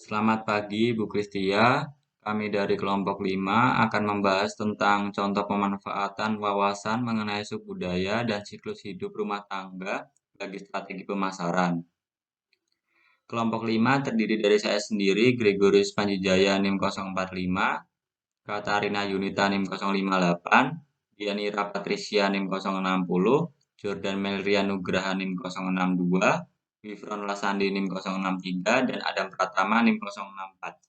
Selamat pagi, Bu Kristia. Kami dari kelompok 5 akan membahas tentang contoh pemanfaatan wawasan mengenai subbudaya dan siklus hidup rumah tangga bagi strategi pemasaran. Kelompok 5 terdiri dari saya sendiri, Gregorius Panjijaya NIM 045, Katarina Yunita NIM 058, Dianira Patricia NIM 060, Jordan Melria Nugraha NIM 062, Wifron Lasandi NIM 063, dan Adam Pratama NIM 064.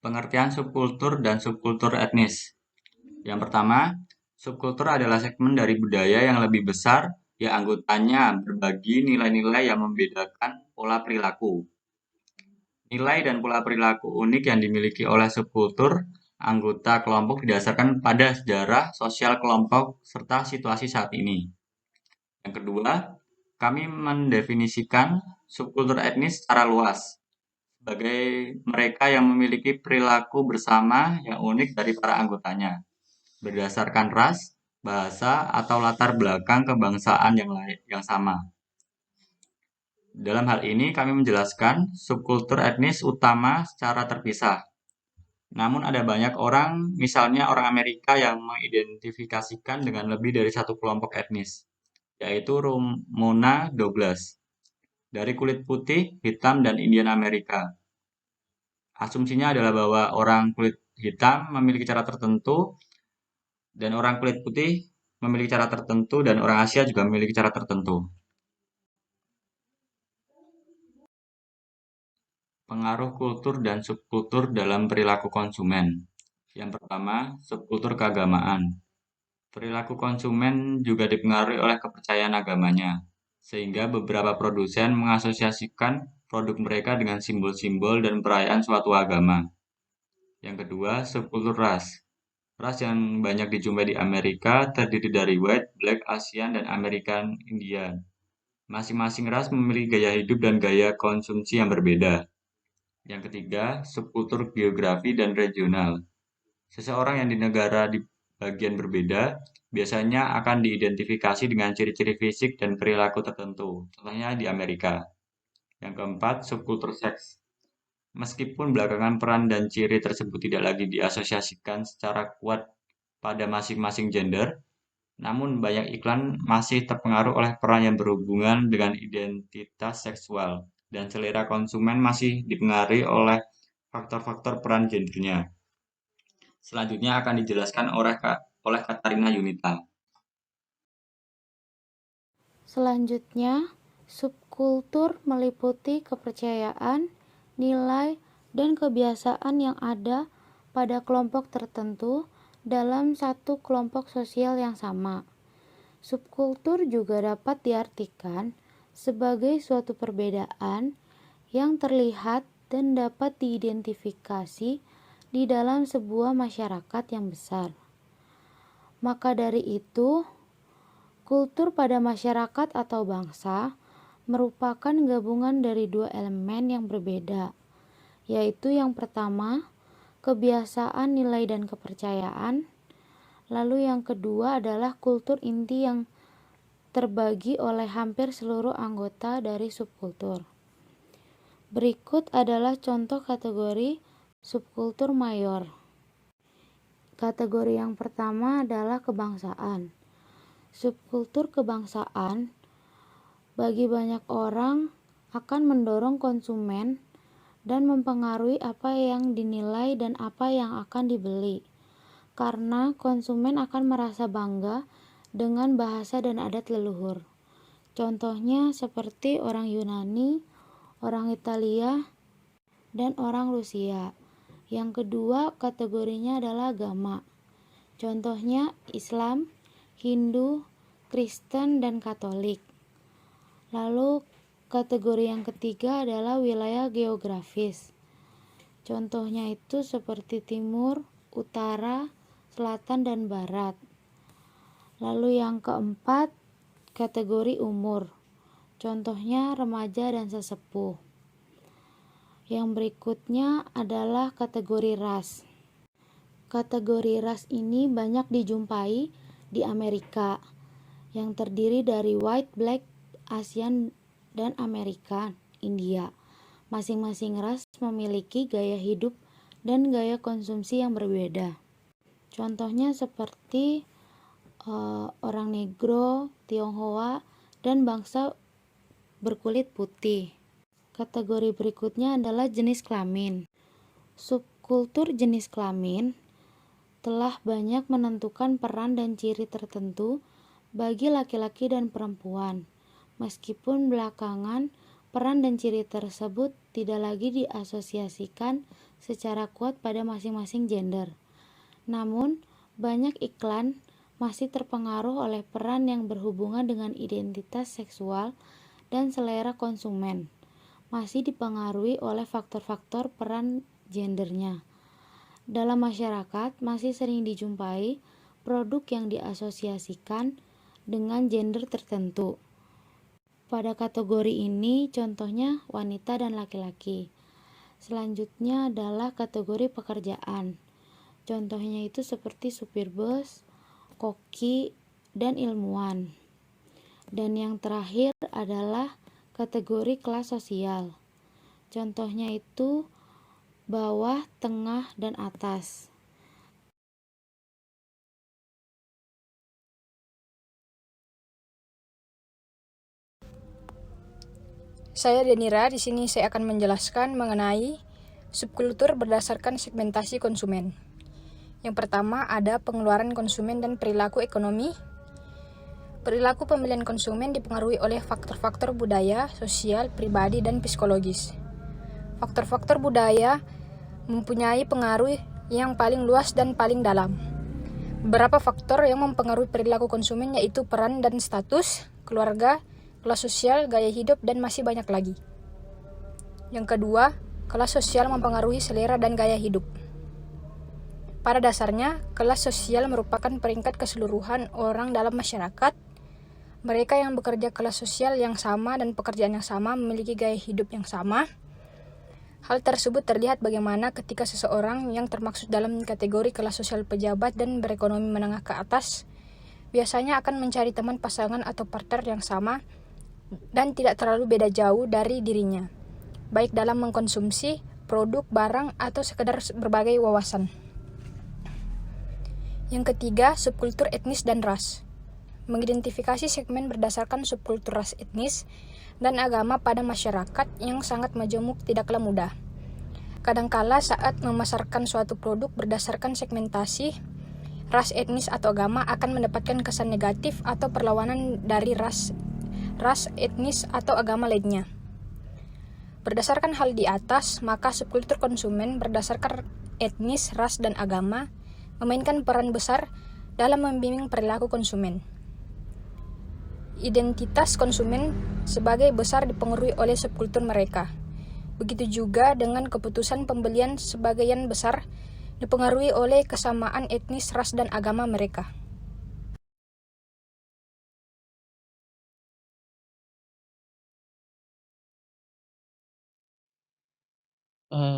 Pengertian subkultur dan subkultur etnis. Yang pertama, subkultur adalah segmen dari budaya yang lebih besar yang anggotanya berbagi nilai-nilai yang membedakan pola perilaku. Nilai dan pola perilaku unik yang dimiliki oleh subkultur anggota kelompok didasarkan pada sejarah sosial kelompok serta situasi saat ini. Yang kedua, kami mendefinisikan subkultur etnis secara luas sebagai mereka yang memiliki perilaku bersama yang unik dari para anggotanya, berdasarkan ras, bahasa, atau latar belakang kebangsaan yang sama. Dalam hal ini, kami menjelaskan subkultur etnis utama secara terpisah. Namun ada banyak orang, misalnya orang Amerika yang mengidentifikasikan dengan lebih dari satu kelompok etnis, yaitu Ramona Douglas, dari kulit putih, hitam, dan Indian Amerika. Asumsinya adalah bahwa orang kulit hitam memiliki cara tertentu, dan orang kulit putih memiliki cara tertentu, dan orang Asia juga memiliki cara tertentu. Pengaruh kultur dan subkultur dalam perilaku konsumen. Yang pertama, subkultur keagamaan. Perilaku konsumen juga dipengaruhi oleh kepercayaan agamanya, sehingga beberapa produsen mengasosiasikan produk mereka dengan simbol-simbol dan perayaan suatu agama. Yang kedua, subkultur ras. Ras yang banyak dijumpai di Amerika terdiri dari White, Black, Asian, dan American Indian. Masing-masing ras memiliki gaya hidup dan gaya konsumsi yang berbeda. Yang ketiga, subkultur geografi dan regional. Seseorang yang di negara di bagian berbeda biasanya akan diidentifikasi dengan ciri-ciri fisik dan perilaku tertentu, contohnya di Amerika. Yang keempat, subkultur seks. Meskipun belakangan peran dan ciri tersebut tidak lagi diasosiasikan secara kuat pada masing-masing gender, namun banyak iklan masih terpengaruh oleh peran yang berhubungan dengan identitas seksual, dan selera konsumen masih dipengaruhi oleh faktor-faktor peran gendernya. Selanjutnya akan dijelaskan oleh Katarina Yunita. Selanjutnya, subkultur meliputi kepercayaan, nilai, dan kebiasaan yang ada pada kelompok tertentu dalam satu kelompok sosial yang sama. Subkultur juga dapat diartikan sebagai suatu perbedaan yang terlihat dan dapat diidentifikasi di dalam sebuah masyarakat yang besar. Maka dari itu, kultur pada masyarakat atau bangsa merupakan gabungan dari dua elemen yang berbeda, yaitu yang pertama, kebiasaan, nilai, dan kepercayaan. Lalu yang kedua adalah kultur inti yang terbagi oleh hampir seluruh anggota dari subkultur. Berikut adalah contoh kategori subkultur mayor. Kategori yang pertama adalah kebangsaan. Subkultur kebangsaan bagi banyak orang akan mendorong konsumen dan mempengaruhi apa yang dinilai dan apa yang akan dibeli, karena konsumen akan merasa bangga dengan bahasa dan adat leluhur. Contohnya seperti orang Yunani, orang Italia, dan orang Rusia. Yang kedua kategorinya adalah agama. Contohnya Islam, Hindu, Kristen, dan Katolik. Lalu kategori yang ketiga adalah wilayah geografis. Contohnya itu seperti timur, utara, selatan, dan barat. Lalu yang keempat, kategori umur. Contohnya remaja dan sesepuh. Yang berikutnya adalah kategori ras. Kategori ras ini banyak dijumpai di Amerika, yang terdiri dari White, Black, Asian, dan American India. Masing-masing ras memiliki gaya hidup dan gaya konsumsi yang berbeda. Contohnya seperti orang Negro, Tionghoa, dan bangsa berkulit putih. Kategori berikutnya adalah jenis kelamin. Subkultur jenis kelamin telah banyak menentukan peran dan ciri tertentu bagi laki-laki dan perempuan. Meskipun belakangan peran dan ciri tersebut tidak lagi diasosiasikan secara kuat pada masing-masing gender. Namun, banyak iklan masih terpengaruh oleh peran yang berhubungan dengan identitas seksual dan selera konsumen, masih dipengaruhi oleh faktor-faktor peran gendernya. Dalam masyarakat, masih sering dijumpai produk yang diasosiasikan dengan gender tertentu. Pada kategori ini, contohnya wanita dan laki-laki. Selanjutnya adalah kategori pekerjaan. Contohnya itu seperti supir bus, koki, dan ilmuwan. Dan yang terakhir adalah kategori kelas sosial. Contohnya itu bawah, tengah, dan atas. Saya Denira, di sini saya akan menjelaskan mengenai subkultur berdasarkan segmentasi konsumen. Yang pertama ada pengeluaran konsumen dan perilaku ekonomi. Perilaku pembelian konsumen dipengaruhi oleh faktor-faktor budaya, sosial, pribadi, dan psikologis. Faktor-faktor budaya mempunyai pengaruh yang paling luas dan paling dalam. Beberapa faktor yang mempengaruhi perilaku konsumen yaitu peran dan status, keluarga, kelas sosial, gaya hidup, dan masih banyak lagi. Yang kedua, kelas sosial mempengaruhi selera dan gaya hidup. Pada dasarnya, kelas sosial merupakan peringkat keseluruhan orang dalam masyarakat. Mereka yang bekerja kelas sosial yang sama dan pekerjaan yang sama memiliki gaya hidup yang sama. Hal tersebut terlihat bagaimana ketika seseorang yang termaksud dalam kategori kelas sosial pejabat dan berekonomi menengah ke atas biasanya akan mencari teman pasangan atau partner yang sama dan tidak terlalu beda jauh dari dirinya, baik dalam mengkonsumsi produk, barang, atau sekedar berbagai wawasan. Yang ketiga, subkultur etnis dan ras. Mengidentifikasi segmen berdasarkan subkultur ras, etnis, dan agama pada masyarakat yang sangat majemuk tidaklah mudah. Kadangkala saat memasarkan suatu produk berdasarkan segmentasi ras, etnis, atau agama akan mendapatkan kesan negatif atau perlawanan dari ras, etnis, atau agama lainnya. Berdasarkan hal di atas, maka subkultur konsumen berdasarkan etnis, ras, dan agama memainkan peran besar dalam membimbing perilaku konsumen. Identitas konsumen sebagai besar dipengaruhi oleh subkultur mereka. Begitu juga dengan keputusan pembelian sebagian besar dipengaruhi oleh kesamaan etnis, ras, dan agama mereka.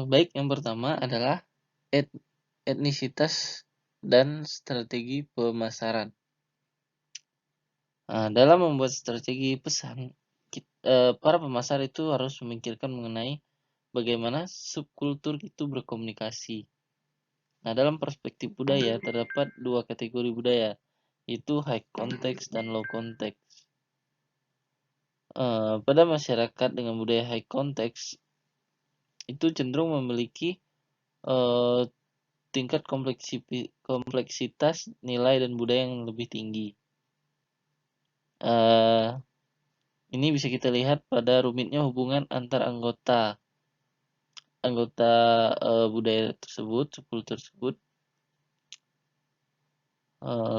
Baik, yang pertama adalah etnisitas dan strategi pemasaran. Dalam membuat strategi pesan, para pemasar itu harus memikirkan mengenai bagaimana subkultur itu berkomunikasi. Nah, dalam perspektif budaya terdapat dua kategori budaya, yaitu high context dan low context. Pada masyarakat dengan budaya high context itu cenderung memiliki tingkat kompleksitas nilai dan budaya yang lebih tinggi. Ini bisa kita lihat pada rumitnya hubungan antar anggota budaya tersebut, subkultur tersebut.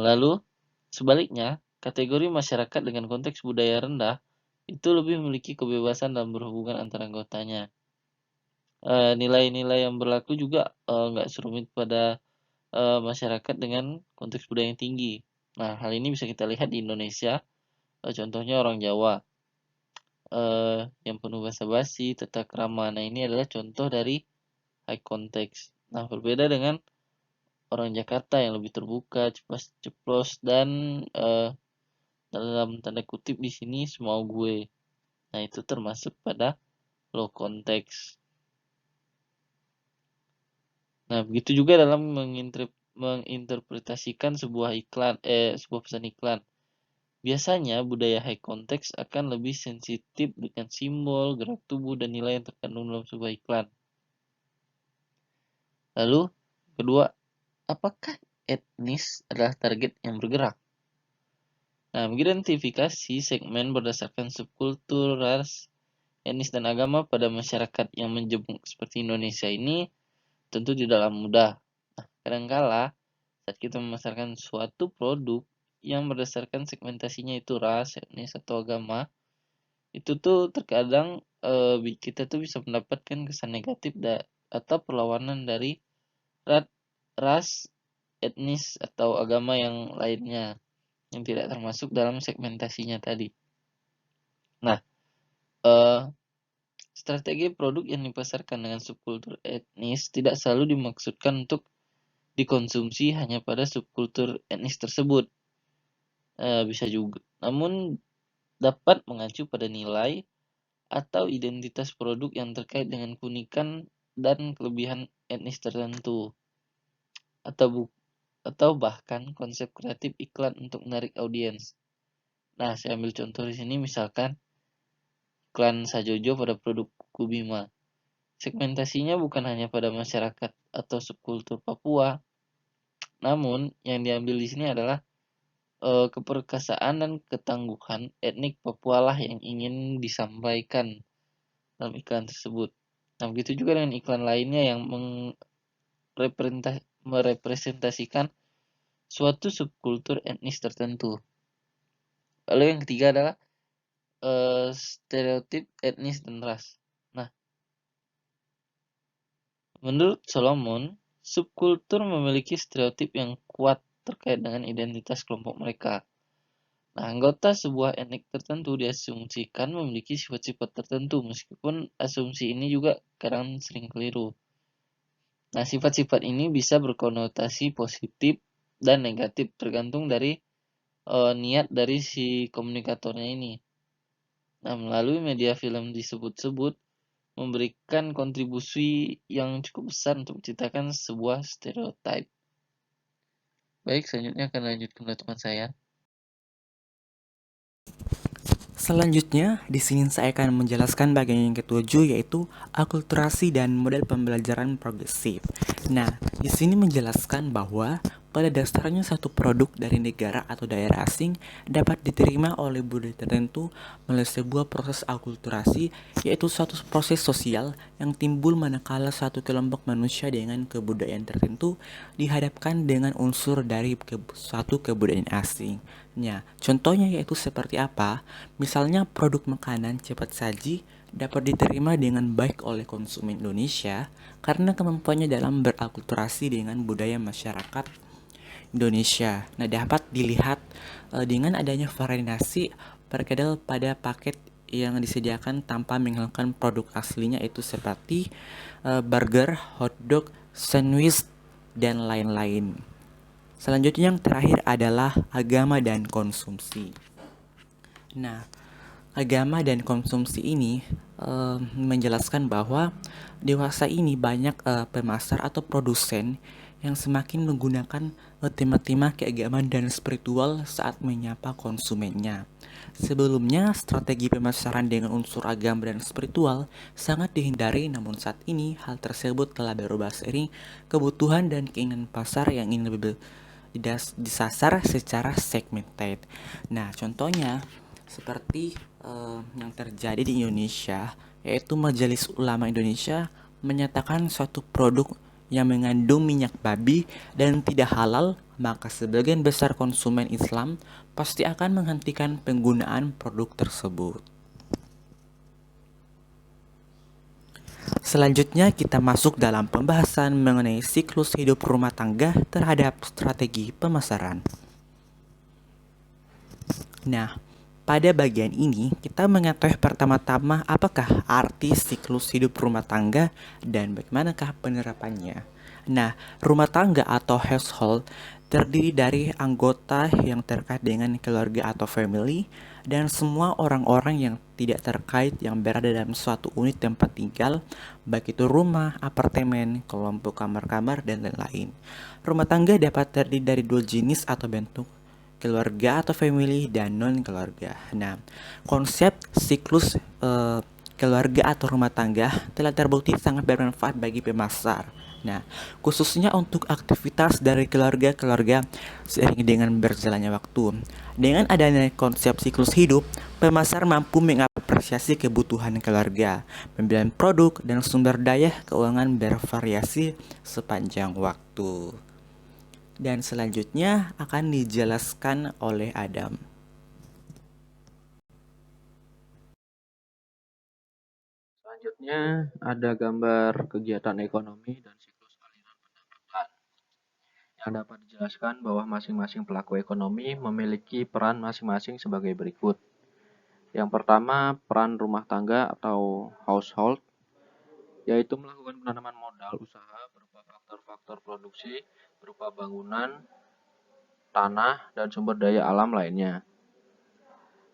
Lalu sebaliknya, kategori masyarakat dengan konteks budaya rendah itu lebih memiliki kebebasan dalam berhubungan antar anggotanya. Nilai-nilai yang berlaku juga nggak serumit pada masyarakat dengan konteks budaya yang tinggi. Nah, hal ini bisa kita lihat di Indonesia. Contohnya orang Jawa yang penuh basa-basi, tata krama. Nah, ini adalah contoh dari high context. Nah, berbeda dengan orang Jakarta yang lebih terbuka, ceplos, dan dalam tanda kutip di sini semau gue. Nah, itu termasuk pada low context. Nah, begitu juga dalam menginterpretasikan sebuah pesan iklan. Biasanya budaya high context akan lebih sensitif dengan simbol, gerak tubuh, dan nilai yang terkandung dalam sebuah iklan. Lalu, kedua, apakah etnis adalah target yang bergerak? Nah, mengidentifikasi segmen berdasarkan subkultur, ras, etnis, dan agama pada masyarakat yang menjemuk seperti Indonesia ini tentu tidaklah mudah. Nah, kadangkala saat kita memasarkan suatu produk yang berdasarkan segmentasinya itu ras, etnis, atau agama, itu tuh terkadang kita tuh bisa mendapatkan kesan negatif atau perlawanan dari ras, etnis, atau agama yang lainnya yang tidak termasuk dalam segmentasinya tadi. Nah, strategi produk yang dipasarkan dengan subkultur etnis tidak selalu dimaksudkan untuk dikonsumsi hanya pada subkultur etnis tersebut. Bisa juga, namun dapat mengacu pada nilai atau identitas produk yang terkait dengan keunikan dan kelebihan etnis tertentu, atau bahkan konsep kreatif iklan untuk menarik audiens. Nah, saya ambil contoh di sini, misalkan iklan Sajojo pada produk Kuku Bima. Segmentasinya bukan hanya pada masyarakat atau subkultur Papua, namun yang diambil di sini adalah keperkasaan dan ketangguhan etnik Papua lah yang ingin disampaikan dalam iklan tersebut. Nah, begitu juga dengan iklan lainnya yang merepresentasikan suatu subkultur etnis tertentu. Lalu yang ketiga adalah stereotip etnis dan ras. Nah, menurut Solomon, subkultur memiliki stereotip yang kuat terkait dengan identitas kelompok mereka. Nah, anggota sebuah etnik tertentu diasumsikan memiliki sifat-sifat tertentu, meskipun asumsi ini juga kadang sering keliru. Nah, sifat-sifat ini bisa berkonotasi positif dan negatif, tergantung dari niat dari si komunikatornya ini. Nah, melalui media film disebut-sebut, memberikan kontribusi yang cukup besar untuk menciptakan sebuah stereotip. Baik, selanjutnya akan lanjutkan oleh teman saya. Selanjutnya, di sini saya akan menjelaskan bagian yang ketujuh, yaitu akulturasi dan model pembelajaran progresif. Nah, di sini menjelaskan bahwa pada dasarnya satu produk dari negara atau daerah asing dapat diterima oleh budaya tertentu melalui sebuah proses akulturasi, yaitu suatu proses sosial yang timbul manakala suatu kelompok manusia dengan kebudayaan tertentu dihadapkan dengan unsur dari suatu kebudayaan asing. Nah, contohnya yaitu seperti apa? Misalnya produk makanan cepat saji dapat diterima dengan baik oleh konsumen Indonesia karena kemampuannya dalam berakulturasi dengan budaya masyarakat Indonesia. Nah, dapat dilihat dengan adanya variasi perkedel pada paket yang disediakan tanpa menghilangkan produk aslinya, itu seperti burger, hotdog, sandwich, dan lain-lain. Selanjutnya yang terakhir adalah agama dan konsumsi. Nah, agama dan konsumsi ini menjelaskan bahwa dewasa ini banyak pemasar atau produsen yang semakin menggunakan tema-tema keagamaan dan spiritual saat menyapa konsumennya. Sebelumnya, strategi pemasaran dengan unsur agama dan spiritual sangat dihindari, namun saat ini hal tersebut telah berubah seiring kebutuhan dan keinginan pasar yang ingin lebih disasar secara segmented. Nah, contohnya seperti yang terjadi di Indonesia, yaitu Majelis Ulama Indonesia menyatakan suatu produk yang mengandung minyak babi dan tidak halal, maka sebagian besar konsumen Islam pasti akan menghentikan penggunaan produk tersebut. Selanjutnya kita masuk dalam pembahasan mengenai siklus hidup rumah tangga terhadap strategi pemasaran. Nah, pada bagian ini, kita mengetahui pertama-tama apakah arti siklus hidup rumah tangga dan bagaimanakah penerapannya. Nah, rumah tangga atau household terdiri dari anggota yang terkait dengan keluarga atau family dan semua orang-orang yang tidak terkait yang berada dalam suatu unit tempat tinggal, baik itu rumah, apartemen, kelompok kamar-kamar, dan lain-lain. Rumah tangga dapat terdiri dari dua jenis atau bentuk, keluarga atau family dan non keluarga. Nah, konsep siklus keluarga atau rumah tangga telah terbukti sangat bermanfaat bagi pemasar. Nah, khususnya untuk aktivitas dari keluarga-keluarga seiring dengan berjalannya waktu. Dengan adanya konsep siklus hidup, pemasar mampu mengapresiasi kebutuhan keluarga, pembelian produk, dan sumber daya keuangan bervariasi sepanjang waktu. Dan selanjutnya akan dijelaskan oleh Adam. Selanjutnya ada gambar kegiatan ekonomi dan siklus aliran pendapatan yang dapat dijelaskan bahwa masing-masing pelaku ekonomi memiliki peran masing-masing sebagai berikut. Yang pertama, peran rumah tangga atau household, yaitu melakukan penanaman modal usaha berupa faktor-faktor produksi, berupa bangunan, tanah, dan sumber daya alam lainnya.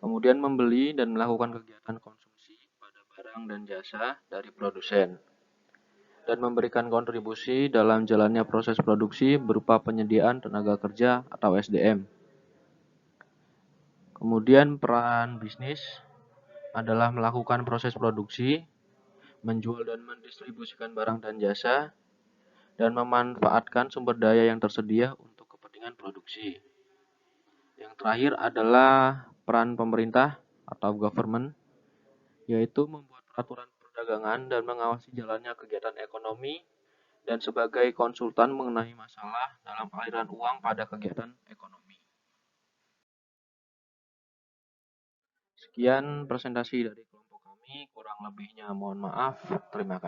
Kemudian membeli dan melakukan kegiatan konsumsi pada barang dan jasa dari produsen, dan memberikan kontribusi dalam jalannya proses produksi berupa penyediaan tenaga kerja atau SDM. Kemudian peran bisnis adalah melakukan proses produksi, menjual dan mendistribusikan barang dan jasa, dan memanfaatkan sumber daya yang tersedia untuk kepentingan produksi. Yang terakhir adalah peran pemerintah atau government, yaitu membuat peraturan perdagangan dan mengawasi jalannya kegiatan ekonomi dan sebagai konsultan mengenai masalah dalam aliran uang pada kegiatan ekonomi. Sekian presentasi dari kelompok kami, kurang lebihnya mohon maaf. Terima kasih.